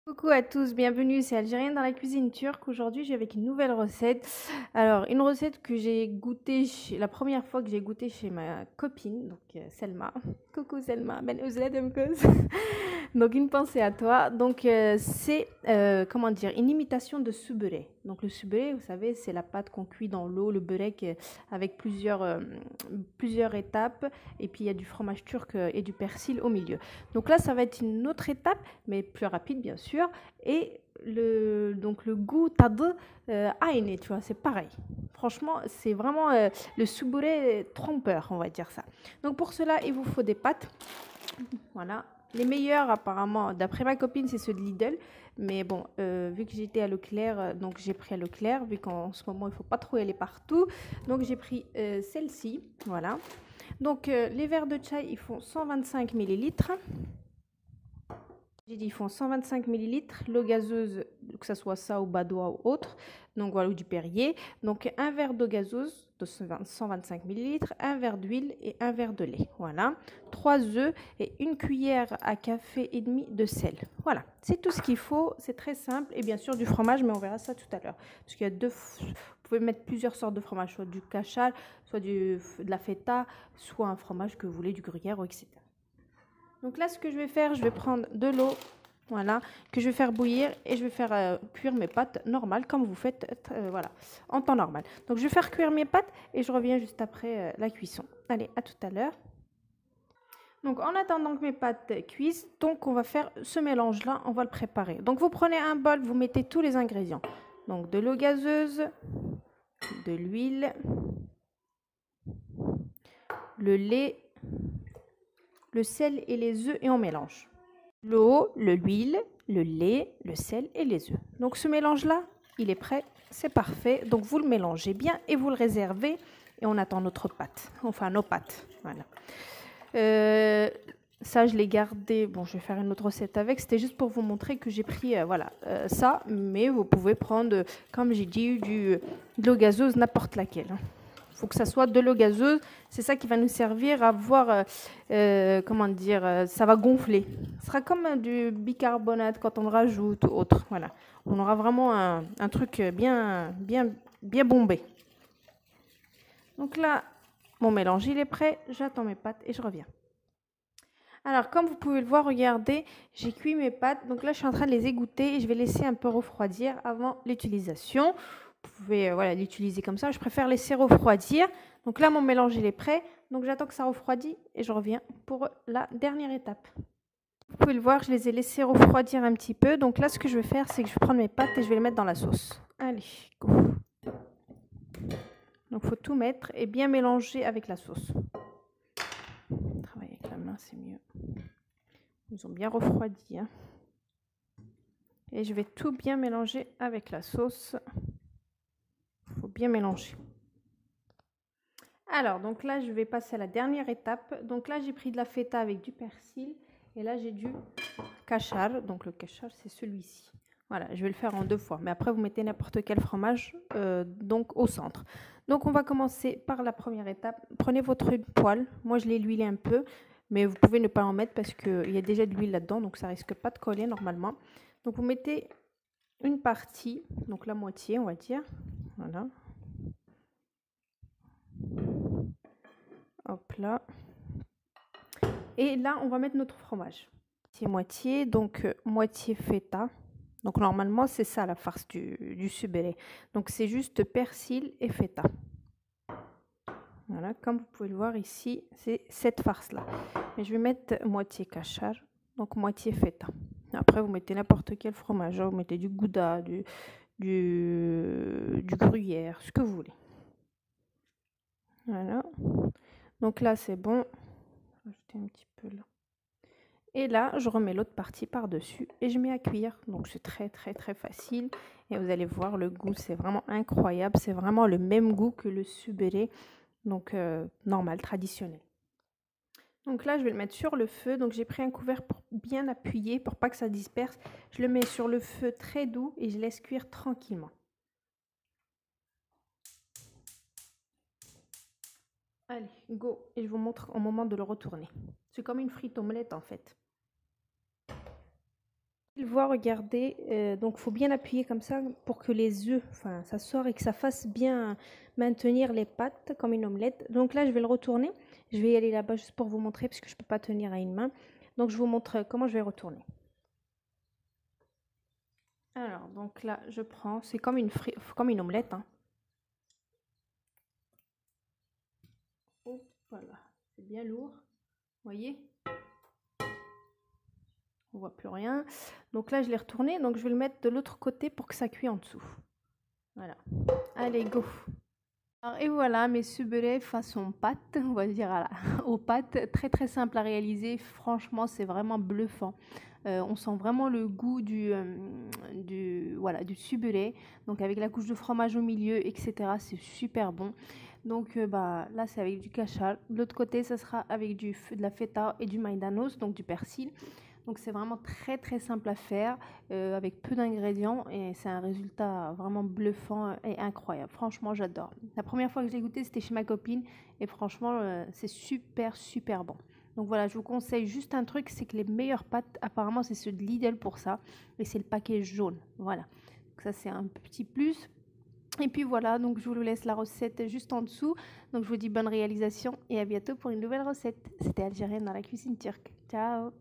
Coucou à tous, bienvenue, c'est Algérienne dans la cuisine turque. Aujourd'hui, j'ai avec une nouvelle recette. Alors, une recette que j'ai goûtée la première fois que j'ai goûté chez ma copine, donc Selma. Coucou Selma, ben özledim kız. Donc, une pensée à toi. Donc, c'est, comment dire, une imitation de subéré. Donc, le subéré, vous savez, c'est la pâte qu'on cuit dans l'eau, le börek avec plusieurs étapes. Et puis, il y a du fromage turc et du persil au milieu. Donc là, ça va être une autre étape mais plus rapide bien sûr. Et donc le goût tadı aynı, tu vois, c'est pareil. Franchement, c'est vraiment le soubouré trompeur, on va dire ça. Donc pour cela, il vous faut des pâtes. Voilà. Les meilleurs, apparemment, d'après ma copine, c'est ceux de Lidl. Mais bon, vu que j'étais à Leclerc, donc j'ai pris à Leclerc, vu qu'en ce moment, il ne faut pas trop y aller partout. Donc j'ai pris celle-ci, voilà. Donc les verres de chai, ils font 125 millilitres. J'ai dit, ils font 125 millilitres, l'eau gazeuse, que ce soit ça ou Badois ou autre, donc voilà, ou du Perrier. Donc un verre d'eau gazeuse de 125 millilitres, un verre d'huile et un verre de lait. Voilà, 3 œufs et une cuillère à café et demi de sel. Voilà, c'est tout ce qu'il faut, c'est très simple. Et bien sûr du fromage, mais on verra ça tout à l'heure. Parce qu'il y a vous pouvez mettre plusieurs sortes de fromage, soit du cachal, soit de la feta, soit un fromage que vous voulez, du gruyère, etc. Donc là, ce que je vais faire, je vais prendre de l'eau, voilà, que je vais faire bouillir et je vais faire cuire mes pâtes normales, comme vous faites, voilà, en temps normal. Donc je vais faire cuire mes pâtes et je reviens juste après la cuisson. Allez, à tout à l'heure. Donc en attendant que mes pâtes cuisent, donc on va faire ce mélange-là, on va le préparer. Donc vous prenez un bol, vous mettez tous les ingrédients. Donc de l'eau gazeuse, de l'huile, le lait, le sel et les œufs et on mélange. L'eau, l'huile, le lait, le sel et les œufs. Donc ce mélange-là, il est prêt, c'est parfait. Donc vous le mélangez bien et vous le réservez et on attend notre pâte, enfin nos pâtes. Voilà. Ça, je l'ai gardé. Bon, je vais faire une autre recette avec. C'était juste pour vous montrer que j'ai pris voilà, ça, mais vous pouvez prendre, comme j'ai dit, de l'eau gazeuse, n'importe laquelle. Il faut que ça soit de l'eau gazeuse. C'est ça qui va nous servir à voir, comment dire, ça va gonfler. Ce sera comme du bicarbonate quand on rajoute ou autre. Voilà. On aura vraiment un truc bien bombé. Donc là, mon mélange, il est prêt. J'attends mes pâtes et je reviens. Alors, comme vous pouvez le voir, regardez, j'ai cuit mes pâtes. Donc là, je suis en train de les égoutter et je vais laisser un peu refroidir avant l'utilisation. Vous pouvez voilà, l'utiliser comme ça. Je préfère laisser refroidir. Donc là, mon mélange, il est prêt. Donc j'attends que ça refroidisse et je reviens pour la dernière étape. Vous pouvez le voir, je les ai laissés refroidir un petit peu. Donc là, ce que je vais faire, c'est que je vais prendre mes pâtes et je vais les mettre dans la sauce. Allez, go. Donc il faut tout mettre et bien mélanger avec la sauce. Travailler avec la main, c'est mieux. Ils ont bien refroidi. Hein. Et je vais tout bien mélanger avec la sauce. Il faut bien mélanger. Alors, donc là, je vais passer à la dernière étape. Donc là, j'ai pris de la feta avec du persil. Et là, j'ai du kachar. Donc le kachar, c'est celui-ci. Voilà, je vais le faire en 2 fois. Mais après, vous mettez n'importe quel fromage donc au centre. Donc, on va commencer par la première étape. Prenez votre poêle. Moi, je l'ai huilé un peu. Mais vous pouvez ne pas en mettre parce qu'il y a déjà de l'huile là-dedans. Donc, ça risque pas de coller normalement. Donc, vous mettez une partie, donc la moitié, on va dire. Voilà. Hop là. Et là, on va mettre notre fromage. Moitié, donc moitié feta. Donc normalement, c'est ça la farce du subélé. Donc c'est juste persil et feta. Voilà, comme vous pouvez le voir ici, c'est cette farce-là. Mais je vais mettre moitié kachar, donc moitié feta. Après, vous mettez n'importe quel fromage. Vous mettez du gouda, du gruyère, ce que vous voulez. Voilà. Donc là, c'est bon. Ajouter un petit peu là. Et là, je remets l'autre partie par-dessus et je mets à cuire. Donc c'est très facile. Et vous allez voir, le goût, c'est vraiment incroyable. C'est vraiment le même goût que le subéré, donc normal, traditionnel. Donc là, je vais le mettre sur le feu. Donc j'ai pris un couvert pour bien appuyer, pour pas que ça disperse. Je le mets sur le feu très doux et je laisse cuire tranquillement. Allez, go. Et je vous montre au moment de le retourner. C'est comme une frite omelette en fait. Le voir, regardez, donc faut bien appuyer comme ça pour que les œufs, enfin ça sort et que ça fasse bien maintenir les pâtes comme une omelette. Donc là je vais le retourner, je vais y aller là-bas juste pour vous montrer parce que je peux pas tenir à une main. Donc je vous montre comment je vais retourner. Alors donc là je prends, c'est comme comme une omelette, hein. Hop, voilà, c'est bien lourd, voyez. On voit plus rien. Donc là je l'ai retourné, donc je vais le mettre de l'autre côté pour que ça cuise en dessous. Voilà. Allez, go. Alors, et voilà mes subelets façon pâte, on va dire aux pâtes, très très simple à réaliser, franchement c'est vraiment bluffant. On sent vraiment le goût voilà, du subelet, donc avec la couche de fromage au milieu, etc. C'est super bon. Donc bah, là c'est avec du cachal, de l'autre côté ça sera avec de la feta et du maïdanos, donc du persil. Donc c'est vraiment très très simple à faire avec peu d'ingrédients et c'est un résultat vraiment bluffant et incroyable. Franchement j'adore. La première fois que je l'ai goûté c'était chez ma copine et franchement c'est super super bon. Donc voilà, je vous conseille juste un truc, c'est que les meilleures pâtes apparemment c'est ceux de Lidl pour ça et c'est le paquet jaune. Voilà, donc ça c'est un petit plus. Et puis voilà, donc je vous laisse la recette juste en dessous. Donc je vous dis bonne réalisation et à bientôt pour une nouvelle recette. C'était Algérienne dans la cuisine turque. Ciao!